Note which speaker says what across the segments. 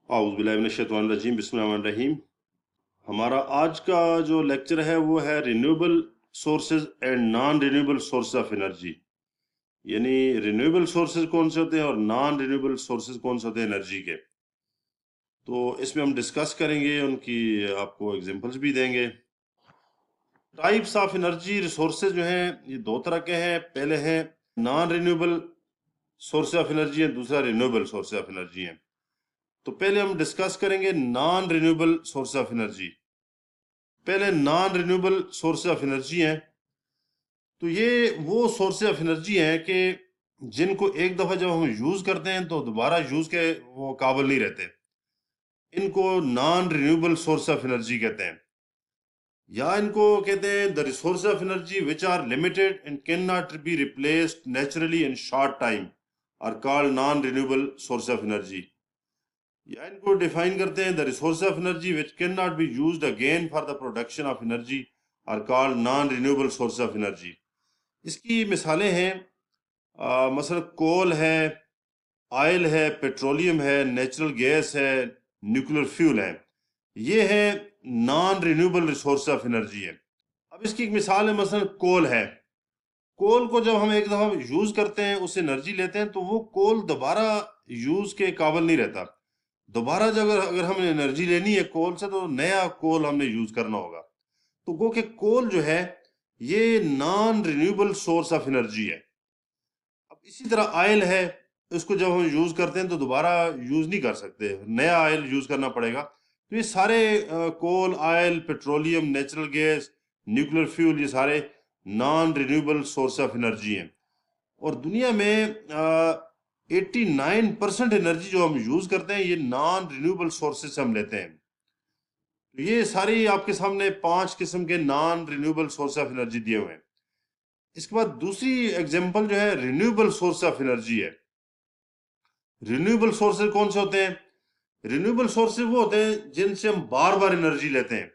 Speaker 1: औज़ुबिल्लाहि बिस्मिल्लाहिर्रहमानिर्रहीम। हमारा आज का जो लेक्चर है वो है renewable sources and non renewable source of energy. यानी रिन्यूएबल सोर्सेज कौन से होते हैं और नॉन रिन्यूएबल सोर्सेज कौन से होते हैं एनर्जी के। तो इसमें हम डिस्कस करेंगे, उनकी आपको एग्जांपल्स भी देंगे। टाइप्स ऑफ एनर्जी रिसोर्सेज जो हैं ये दो तरह के हैं। पहले हैं non renewable source of energy है, दूसरा रिन्यूएबल सोर्स ऑफ एनर्जी है। तो पहले हम डिस्कस करेंगे non renewable source of energy. पहले non renewable source of energy हैं, तो ये वो सोर्स ऑफ एनर्जी हैं कि जिनको एक दफा जब हम यूज करते हैं तो दोबारा यूज के वो काबिल नहीं रहते। इनको non renewable source of energy कहते हैं, या इनको कहते हैं the resource of energy which are limited and can not be replaced naturally in short time are called non renewable source of energy. या इनको डिफाइन करते हैं the resource of energy which can not be used again for the production of energy are called non renewable source of energy. इसकी मिसालें हैं मसलन कोल है, oil है, पेट्रोलियम है, नेचुरल गैस है, न्यूक्लियर फ्यूल है। ये है non renewable resource of energy है। अब इसकी एक मिसाल है, मसलन कोल है। कोल को जब हम एक दफा यूज करते हैं, उससे एनर्जी लेते हैं, तो वो कोल दोबारा यूज के काबिल नहीं रहता। दोबारा जब अगर हमें एनर्जी लेनी है कोल से, तो नया कोल हमने यूज करना होगा। तो गो के कोल जो है ये non renewable source of energy है। अब इसी तरह ऑयल है, इसको जब हम यूज करते हैं तो दोबारा यूज नहीं कर सकते, नया ऑयल यूज करना पड़ेगा। तो ये सारे coal, oil, petroleum, natural gas, nuclear fuel, ये सारे non renewable source of energy हैं। और दुनिया में 89% एनर्जी जो हम यूज करते हैं ये नॉन रिन्यूएबल सोर्सेज से हम लेते हैं। तो ये सारी आपके सामने 5 किस्म के non renewable source of energy दिए हुए हैं। इसके बाद दूसरी एग्जांपल जो है रिन्यूएबल सोर्स ऑफ एनर्जी है। रिन्यूएबल सोर्सेज कौन से होते हैं? रिन्यूएबल सोर्सेज वो होते हैं जिनसे हम बार बार एनर्जी लेते हैं,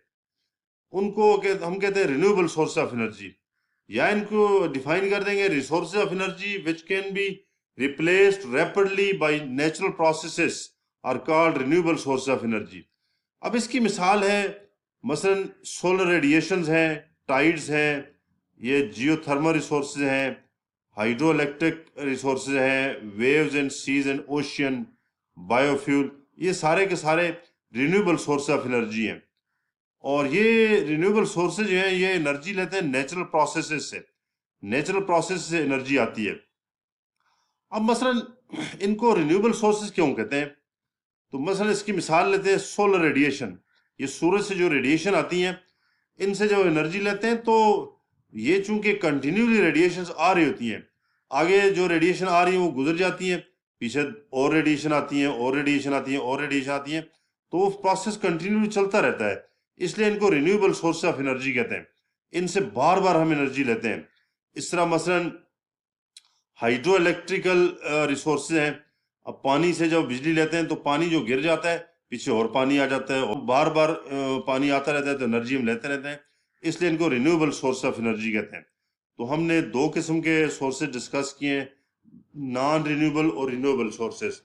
Speaker 1: उनको हम कहते हैं रिन्यूएबल सोर्स ऑफ एनर्जी। या इनको डिफाइन कर देंगे resources of energy which can be replaced rapidly by natural processes are called renewable source of energy. अब इसकी मिसाल है मसलन सोलर रेडिएशंस हैं, टाइड्स हैं, ये जियोथर्मल रिसोर्सेज हैं, हाइड्रो इलेक्ट्रिक रिसोर्सेज हैं, waves and seas and ocean, biofuel, ये सारे के सारे रिन्यूएबल सोर्स ऑफ एनर्जी हैं। और ये रिन्यूएबल सोर्सेज जो हैं ये एनर्जी लेते हैं नेचुरल प्रोसेसेस से। नेचुरल प्रोसेस से एनर्जी आती है। अब मसलन इनको रिन्यूएबल सोर्सेज क्यों कहते हैं? तो मसलन इसकी मिसाल लेते हैं सोलर रेडिएशन। ये सूरज से जो रेडिएशन आती हैं, इनसे जब एनर्जी लेते हैं तो ये चूंकि कंटिन्यूली रेडिएशंस आ रही होती हैं, आगे जो रेडिएशन आ रही है वो गुजर जाती है, पीछे और रेडिएशन आती हैं, और रेडिएशन आती हैं, और रेडिएशन आती हैं, तो वो प्रोसेस कंटिन्यूली चलता रहता है। इसलिए इनको रिन्यूएबल सोर्स ऑफ एनर्जी कहते हैं। इनसे बार बार हम एनर्जी लेते हैं। इस तरह मसलन हाइड्रो इलेक्ट्रिकल रिसोर्सेज हैं। अब पानी से जब बिजली लेते हैं तो पानी जो गिर जाता है, पीछे और पानी आ जाता है, और बार बार पानी आता रहता है, तो एनर्जी हम लेते रहते हैं। इसलिए इनको रिन्यूएबल सोर्स ऑफ एनर्जी कहते हैं। तो हमने 2 किस्म के सोर्सेज डिस्कस किए हैं, नॉन रिन्यूएबल और रिन्यूएबल सोर्सेज।